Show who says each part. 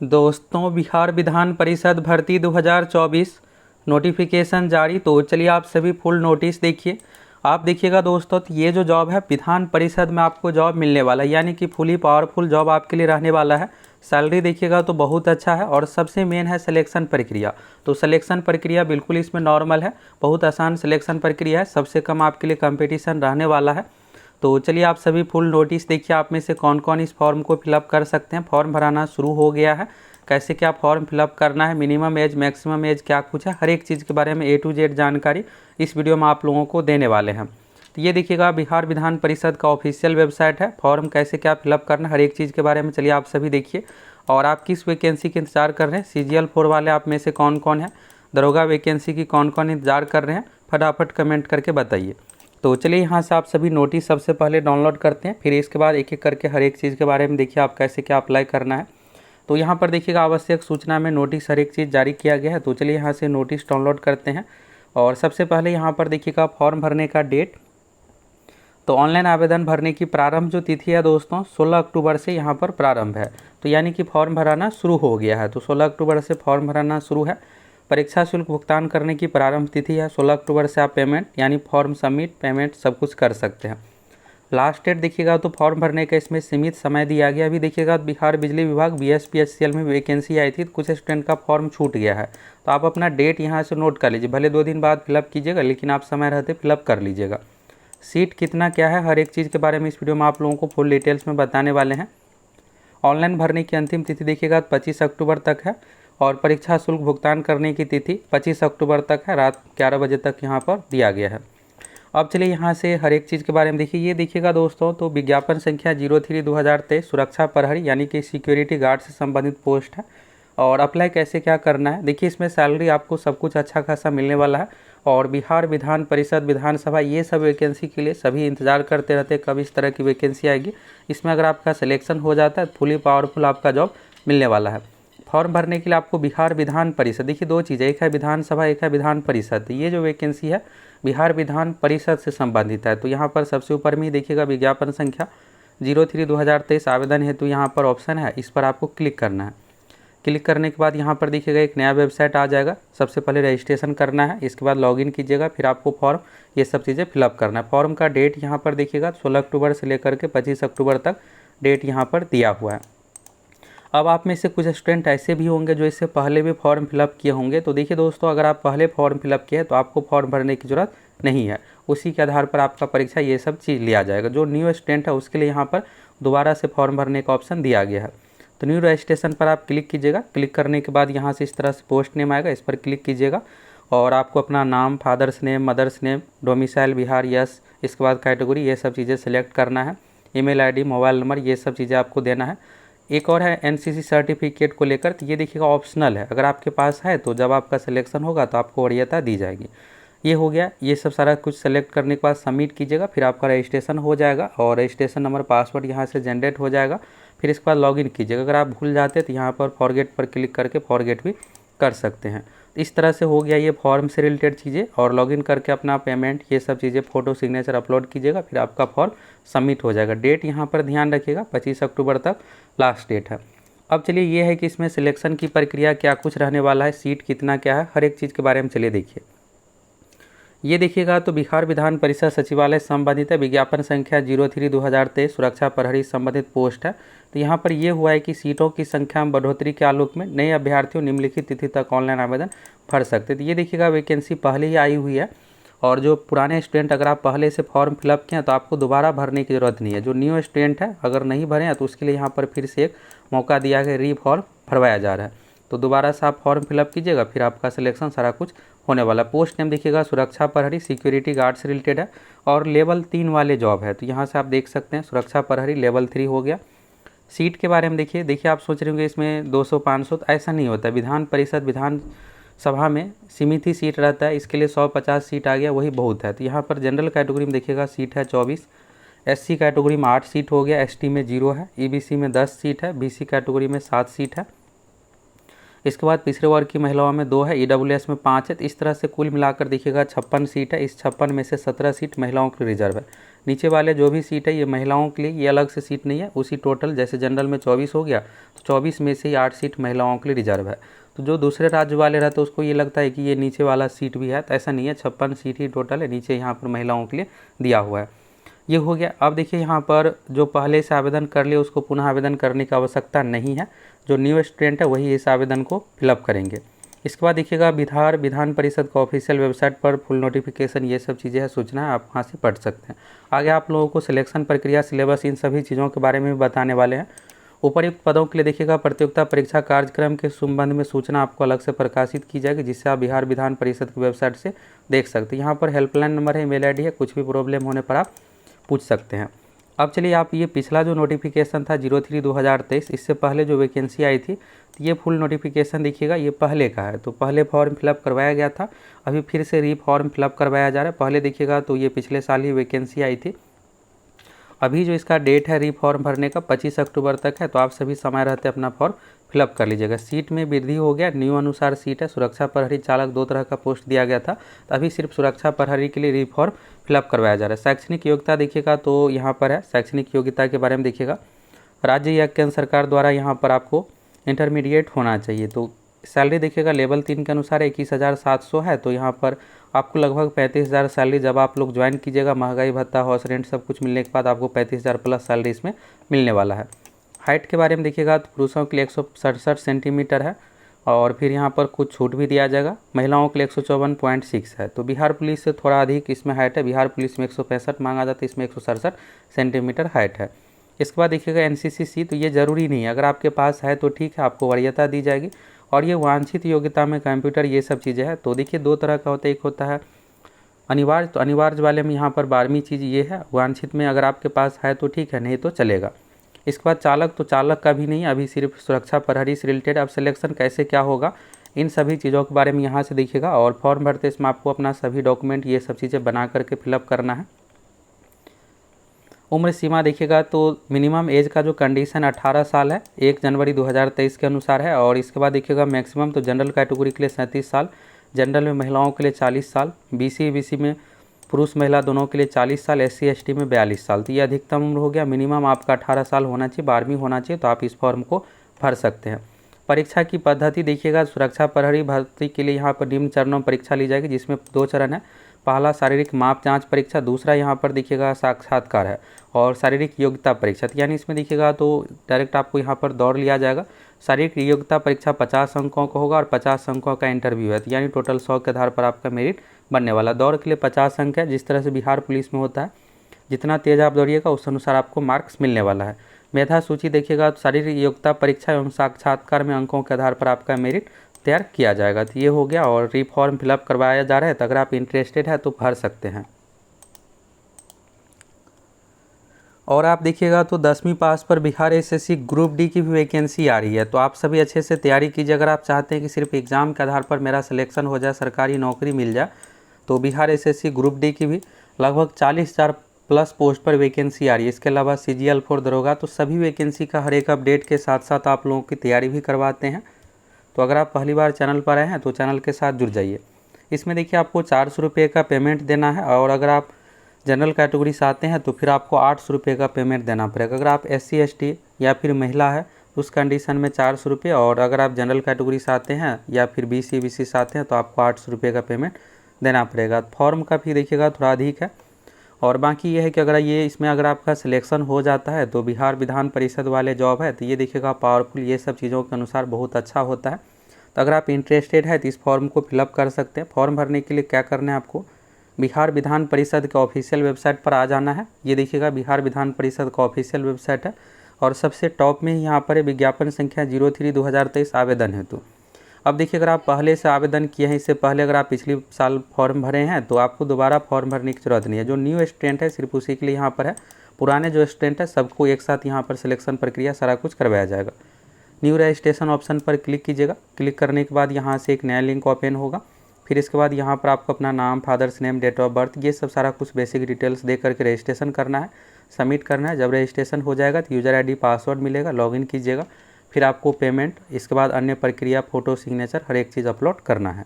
Speaker 1: दोस्तों, बिहार विधान परिषद भर्ती 2024 नोटिफिकेशन जारी। तो चलिए आप सभी फुल नोटिस देखिए। आप देखिएगा दोस्तों, तो ये जो जॉब है विधान परिषद में आपको जॉब मिलने वाला है, यानी कि फुली पावरफुल जॉब आपके लिए रहने वाला है। सैलरी देखिएगा तो बहुत अच्छा है और सबसे मेन है सिलेक्शन प्रक्रिया। तो सिलेक्शन प्रक्रिया बिल्कुल इसमें नॉर्मल है, बहुत आसान सिलेक्शन प्रक्रिया है। सबसे कम आपके लिए कंपटीशन रहने वाला है। तो चलिए आप सभी फुल नोटिस देखिए, आप में से कौन कौन इस फॉर्म को फिलअप कर सकते हैं। फॉर्म भराना शुरू हो गया है, कैसे क्या फॉर्म फिलअप करना है, मिनिमम एज मैक्सिमम एज क्या कुछ है, हर एक चीज़ के बारे में A to Z जानकारी इस वीडियो में आप लोगों को देने वाले हैं। तो ये देखिएगा बिहार विधान परिषद का ऑफिशियल वेबसाइट है। फॉर्म कैसे क्या फिलअप करना है, हर एक चीज़ के बारे में चलिए आप सभी देखिए। और आप किस वैकेंसी के इंतजार कर रहे हैं, CGL 4 वाले आप में से कौन कौन है, दरोगा वैकेंसी की कौन कौन इंतजार कर रहे हैं, फटाफट कमेंट करके बताइए। तो चलिए यहाँ से आप सभी नोटिस सबसे पहले डाउनलोड करते हैं, फिर इसके बाद एक एक करके हर एक चीज़ के बारे में देखिए आप कैसे क्या अप्लाई करना है। तो यहाँ पर देखिएगा आवश्यक सूचना में नोटिस हर एक चीज़ जारी किया गया है। तो चलिए यहाँ से नोटिस डाउनलोड करते हैं। और सबसे पहले यहाँ पर देखिएगा फॉर्म भरने का डेट। तो ऑनलाइन आवेदन भरने की प्रारंभ जो तिथि है दोस्तों 16 अक्टूबर से यहाँ पर प्रारंभ है। तो यानी कि फॉर्म भराना शुरू हो गया है। तो 16 अक्टूबर से फॉर्म भराना शुरू है। परीक्षा शुल्क भुगतान करने की प्रारंभ तिथि है 16 अक्टूबर से आप पेमेंट यानी फॉर्म सबमिट पेमेंट सब कुछ कर सकते हैं। लास्ट डेट देखिएगा तो फॉर्म भरने का इसमें सीमित समय दिया गया। अभी देखिएगा बिहार बिजली विभाग BSPHCL में वैकेंसी आई थी, तो कुछ स्टूडेंट का फॉर्म छूट गया है। तो आप अपना डेट यहाँ से नोट कर लीजिए, भले 2 दिन बाद फिलअप कीजिएगा, लेकिन आप समय रहते फिलअप कर लीजिएगा। सीट कितना क्या है, हर एक चीज़ के बारे में इस वीडियो में आप लोगों को फुल डिटेल्स में बताने वाले हैं। ऑनलाइन भरने की अंतिम तिथि देखिएगा 25 अक्टूबर तक है। और परीक्षा शुल्क भुगतान करने की तिथि 25 अक्टूबर तक है, रात 11 बजे तक यहाँ पर दिया गया है। अब चलिए यहाँ से हर एक चीज़ के बारे में देखिए। ये देखिएगा दोस्तों, तो विज्ञापन संख्या 03/2023 सुरक्षा प्रहरी यानी कि सिक्योरिटी गार्ड से संबंधित पोस्ट है। और अप्लाई कैसे क्या करना है देखिए, इसमें सैलरी आपको सब कुछ अच्छा खासा मिलने वाला है। और बिहार विधान परिषद विधानसभा ये सब वैकेंसी के लिए सभी इंतजार करते रहते हैं कब इस तरह की वैकेंसी आएगी। इसमें अगर आपका सिलेक्शन हो जाता है फुली पावरफुल आपका जॉब मिलने वाला है। फॉर्म भरने के लिए आपको बिहार विधान परिषद, देखिए 2 चीज़ें, एक है विधानसभा एक है विधान परिषद। ये जो वैकेंसी है बिहार विधान परिषद से संबंधित है। तो यहाँ पर सबसे ऊपर में देखिएगा विज्ञापन संख्या 03/2023 आवेदन हेतु यहाँ पर ऑप्शन है, इस पर आपको क्लिक करना है। क्लिक करने के बाद यहाँ पर देखिएगा एक नया वेबसाइट आ जाएगा। सबसे पहले रजिस्ट्रेशन करना है, इसके बाद लॉगिन कीजिएगा, फिर आपको फॉर्म ये सब चीज़ें फिलअप करना है। फॉर्म का डेट यहाँ पर देखिएगा 16 अक्टूबर से लेकर के 25 अक्टूबर तक डेट यहाँ पर दिया हुआ है। अब आप में से कुछ स्टूडेंट ऐसे भी होंगे जो इससे पहले भी फॉर्म फिलअप किए होंगे। तो देखिए दोस्तों, अगर आप पहले फॉर्म फिलअप किए तो आपको फॉर्म भरने की ज़रूरत नहीं है, उसी के आधार पर आपका परीक्षा ये सब चीज़ लिया जाएगा। जो न्यू स्टूडेंट है उसके लिए यहाँ पर दोबारा से फॉर्म भरने का ऑप्शन दिया गया है। तो न्यू रजिस्ट्रेशन पर आप क्लिक कीजिएगा। क्लिक करने के बाद यहाँ से इस तरह से पोस्ट नेम आएगा, इस पर क्लिक कीजिएगा। और आपको अपना नाम, father's name, mother's name, domicile Bihar yes, इसके बाद कैटेगरी, ये सब चीज़ें सेलेक्ट करना है। ईमेल आईडी, मोबाइल नंबर, ये सब चीज़ें आपको देना है। एक और है NCC सर्टिफिकेट को लेकर, तो ये देखिएगा ऑप्शनल है, अगर आपके पास है तो जब आपका सिलेक्शन होगा तो आपको वरीयता दी जाएगी। ये हो गया, ये सब सारा कुछ सेलेक्ट करने के बाद सबमिट कीजिएगा, फिर आपका रजिस्ट्रेशन हो जाएगा और रजिस्ट्रेशन नंबर पासवर्ड यहाँ से जनरेट हो जाएगा। फिर इसके बाद लॉगिन कीजिएगा। अगर आप भूल जाते तो यहाँ पर फॉरगेट पर क्लिक करके फॉरगेट भी कर सकते हैं। इस तरह से हो गया ये फॉर्म से रिलेटेड चीज़ें। और लॉगिन करके अपना पेमेंट ये सब चीज़ें फ़ोटो सिग्नेचर अपलोड कीजिएगा, फिर आपका फॉर्म सबमिट हो जाएगा। डेट यहाँ पर ध्यान रखिएगा 25 अक्टूबर तक लास्ट डेट है। अब चलिए ये है कि इसमें सिलेक्शन की प्रक्रिया क्या कुछ रहने वाला है, सीट कितना क्या है, हर एक चीज़ के बारे में चलिए देखिए। ये देखिएगा तो बिहार विधान परिषद सचिवालय संबंधित है, विज्ञापन संख्या 03/2023 सुरक्षा प्रहरी संबंधित पोस्ट है। तो यहाँ पर यह हुआ है कि सीटों की संख्या में बढ़ोतरी के आलोक में नए अभ्यर्थियों निम्नलिखित तिथि तक ऑनलाइन आवेदन भर सकते। तो ये देखिएगा वैकेंसी पहले ही आई हुई है। और जो पुराने स्टूडेंट अगर आप पहले से फॉर्म फिलअप किए तो आपको दोबारा भरने की ज़रूरत नहीं है। जो न्यू स्टूडेंट है अगर नहीं भरे हैं तो उसके लिए यहाँ पर फिर से एक मौका दिया गया, री फॉर्म भरवाया जा रहा है। तो दोबारा से आप फॉर्म फिलअप कीजिएगा, फिर आपका सिलेक्शन सारा कुछ होने वाला। पोस्ट नेम देखिएगा सुरक्षा प्रहरी सिक्योरिटी गार्ड से रिलेटेड है और लेवल 3 वाले जॉब है। तो यहाँ से आप देख सकते हैं सुरक्षा प्रहरी लेवल 3 हो गया। सीट के बारे में देखिए आप सोच रहे होंगे इसमें 200-500, तो ऐसा नहीं होता। विधान परिषद विधान सभा में सीमित ही सीट रहता है, इसके लिए 150 सीट आ गया वही बहुत है। तो यहाँ पर जनरल कैटेगरी में देखिएगा सीट है 24, SC कैटेगरी में 8 सीट हो गया, ST में 0 है, EBC में 10 सीट है, BC कैटेगरी में 7 सीट है, इसके बाद पिछड़े वर्ग की महिलाओं में 2 है, ईडब्ल्यूएस में 5 है। तो इस तरह से कुल मिलाकर देखिएगा 56 सीट है। इस 56 में से 17 सीट महिलाओं के लिए रिजर्व है। नीचे वाले जो भी सीट है ये महिलाओं के लिए, ये अलग से सीट नहीं है। उसी टोटल जैसे जनरल में 24 हो गया तो 24 में से ही 8 सीट महिलाओं के लिए रिजर्व है। तो जो दूसरे राज्य वाले रहते हैं उसको ये लगता है कि ये नीचे वाला सीट भी है, तो ऐसा नहीं है। 56 सीट ही टोटल है, नीचे यहाँ पर महिलाओं के लिए दिया हुआ है। ये हो गया। अब देखिए यहाँ पर जो पहले से आवेदन कर लिए उसको पुनः आवेदन करने की आवश्यकता नहीं है। जो न्यू स्टूडेंट है वही इस आवेदन को फिलअप करेंगे। इसके बाद देखिएगा बिहार विधान परिषद का ऑफिशियल वेबसाइट पर फुल नोटिफिकेशन ये सब चीज़ें है, सूचना है, आप वहाँ से पढ़ सकते हैं। आगे आप लोगों को सिलेक्शन प्रक्रिया, सिलेबस, इन सभी चीज़ों के बारे में भी बताने वाले हैं। उपर्युक्त पदों के लिए देखिएगा प्रतियोगिता परीक्षा कार्यक्रम के संबंध में सूचना आपको अलग से प्रकाशित की जाएगी, जिससे आप बिहार विधान परिषद की वेबसाइट से देख सकते हैं। यहाँ पर हेल्पलाइन नंबर है, ईमेल आईडी है, कुछ भी प्रॉब्लम होने पर आप पूछ सकते हैं। अब चलिए आप ये पिछला जो नोटिफिकेशन था 03/2023, इससे पहले जो वैकेंसी आई थी, तो ये फुल नोटिफिकेशन देखिएगा ये पहले का है। तो पहले फॉर्म फिलअप करवाया गया था, अभी फिर से री फॉर्म फिलअप करवाया जा रहा है। पहले देखिएगा तो ये पिछले साल ही वैकेंसी आई थी। अभी जो इसका डेट है री फॉर्म भरने का 25 अक्टूबर तक है, तो आप सभी समय रहते अपना फॉर्म फिलअप कर लीजिएगा। सीट में वृद्धि हो गया, न्यू अनुसार सीट है। सुरक्षा प्रहरी चालक 2 तरह का पोस्ट दिया गया था, तो अभी सिर्फ सुरक्षा प्रहरी के लिए री फॉर्म फिलअप करवाया जा रहा है। शैक्षणिक योग्यता देखिएगा तो यहाँ पर है, शैक्षणिक योग्यता के बारे में देखिएगा। राज्य या केंद्र सरकार द्वारा यहाँ पर आपको इंटरमीडिएट होना चाहिए। तो सैलरी देखिएगा लेवल 3 के अनुसार 21,700 है। तो यहाँ पर आपको लगभग 35,000 सैलरी जब आप लोग ज्वाइन कीजिएगा, महंगाई भत्ता, हाउस रेंट सब कुछ मिलने के बाद आपको 35,000 प्लस सैलरी इसमें मिलने वाला है। हाइट के बारे में देखिएगा तो पुरुषों के लिए 167 सेंटीमीटर है, और फिर यहाँ पर कुछ छूट भी दिया जाएगा। महिलाओं के लिए 154.6 है। तो बिहार पुलिस से थोड़ा अधिक इसमें हाइट है। बिहार पुलिस में 165 मांगा जाता है, इसमें 167 सेंटीमीटर हाइट है। इसके बाद देखिएगा एनसीसी, तो ये ज़रूरी नहीं है, अगर आपके पास है तो ठीक है, आपको वरीयता दी जाएगी। और ये वांछित योग्यता में कंप्यूटर ये सब चीज़ें हैं। तो देखिए 2 तरह का होता है, एक होता है अनिवार्य, तो अनिवार्य वाले में यहाँ पर 12वीं चीज़ ये है। वांछित में अगर आपके पास है तो ठीक है, नहीं तो चलेगा। इसके बाद चालक, तो चालक का भी नहीं, अभी सिर्फ सुरक्षा प्रहरी से रिलेटेड। अब सिलेक्शन कैसे क्या होगा इन सभी चीज़ों के बारे में यहाँ से देखिएगा। और फॉर्म भरते इसमें आपको अपना सभी डॉक्यूमेंट ये सब चीज़ें बना करके फिलअप करना है। उम्र सीमा देखिएगा तो मिनिमम एज का जो कंडीशन 18 साल है, 1 जनवरी 2023 के अनुसार है। और इसके बाद देखिएगा मैक्सिमम, तो जनरल कैटेगरी के लिए 37 साल, जनरल में महिलाओं के लिए 40 साल, बीसी में पुरुष महिला दोनों के लिए 40 साल, SC ST में 42 साल। तो ये अधिकतम उम्र हो गया। मिनिमम आपका 18 साल होना चाहिए, 12वीं होना चाहिए, तो आप इस फॉर्म को भर सकते हैं। परीक्षा की पद्धति देखिएगा, सुरक्षा प्रहरी भर्ती के लिए यहाँ पर निम्न चरणों में परीक्षा ली जाएगी, जिसमें 2 चरण है। पहला शारीरिक माप जांच परीक्षा, दूसरा यहाँ पर देखिएगा साक्षात्कार है और शारीरिक योग्यता परीक्षा। यानी इसमें देखिएगा तो डायरेक्ट आपको यहाँ पर दौड़ लिया जाएगा। शारीरिक योग्यता परीक्षा 50 अंकों का होगा और 50 अंकों का इंटरव्यू है। तो यानी टोटल 100 के आधार पर आपका मेरिट बनने वाला। दौड़ के लिए 50 अंक है, जिस तरह से बिहार पुलिस में होता है। जितना तेज आप दौड़िएगा उस अनुसार आपको मार्क्स मिलने वाला है। मेधा सूची देखिएगा तो शारीरिक योग्यता परीक्षा एवं साक्षात्कार में अंकों के आधार पर आपका मेरिट तैयार किया जाएगा। तो ये हो गया, और री फॉर्म फिलअप करवाया जा रहा है। तो अगर आप इंटरेस्टेड है तो भर सकते हैं। और आप देखिएगा तो 10वीं पास पर बिहार SSC ग्रुप डी की भी वैकेंसी आ रही है। तो आप सभी अच्छे से तैयारी कीजिए। अगर आप चाहते हैं कि सिर्फ एग्ज़ाम के आधार पर मेरा सिलेक्शन हो जाए, सरकारी नौकरी मिल जाए, तो बिहार SSC ग्रुप डी की भी लगभग 40,000 प्लस पोस्ट पर वैकेंसी आ रही है। इसके अलावा CGL फॉर दरोगा, तो सभी वैकेंसी का हर एक अपडेट के साथ साथ आप लोगों की तैयारी भी करवाते हैं। तो अगर आप पहली बार चैनल पर आए हैं तो चैनल के साथ जुड़ जाइए। इसमें देखिए आपको 400 रुपये का पेमेंट देना है, और अगर आप जनरल कैटेगरी से आते हैं तो फिर आपको 800 रुपये का पेमेंट देना पड़ेगा। अगर आप SC ST या फिर महिला है उस कंडीशन में 400 रुपये, और अगर आप जनरल कैटेगरी से आते हैं या फिर BC से आते हैं तो आपको 800 रुपये का पेमेंट देना पड़ेगा। फॉर्म का भी देखिएगा थोड़ा अधिक है। और बाकी ये है कि अगर आपका सिलेक्शन हो जाता है तो बिहार विधान परिषद वाले जॉब है, तो ये देखिएगा पावरफुल, ये सब चीज़ों के अनुसार बहुत अच्छा होता है। तो अगर आप इंटरेस्टेड है तो इस फॉर्म को फिलअप कर सकते हैं। फॉर्म भरने के लिए क्या करना है, आपको बिहार विधान परिषद के ऑफिशियल वेबसाइट पर आ जाना है। ये देखिएगा बिहार विधान परिषद का ऑफिशियल वेबसाइट है, और सबसे टॉप में यहाँ पर है विज्ञापन संख्या 03/2023 आवेदन हेतु। अब देखिए अगर आप पहले से आवेदन किए हैं, इससे पहले अगर आप पिछले साल फॉर्म भरे हैं तो आपको दोबारा फॉर्म भरने की जरूरत नहीं है। जो न्यू स्टूडेंट है सिर्फ उसी के लिए यहाँ पर है। पुराने जो स्टूडेंट है सबको एक साथ यहाँ पर सिलेक्शन प्रक्रिया सारा कुछ करवाया जाएगा। न्यू रजिस्ट्रेशन ऑप्शन पर क्लिक कीजिएगा। क्लिक करने के बाद यहाँ से एक नया लिंक ओपन होगा। फिर इसके बाद यहाँ पर आपको अपना नाम, father's name, date of birth, ये सब सारा कुछ बेसिक डिटेल्स दे करके रजिस्ट्रेशन करना है, सबमिट करना है। जब रजिस्ट्रेशन हो जाएगा तो यूज़र ID पासवर्ड मिलेगा, लॉगिन कीजिएगा। फिर आपको पेमेंट, इसके बाद अन्य प्रक्रिया, फ़ोटो, सिग्नेचर हर एक चीज़ अपलोड करना है।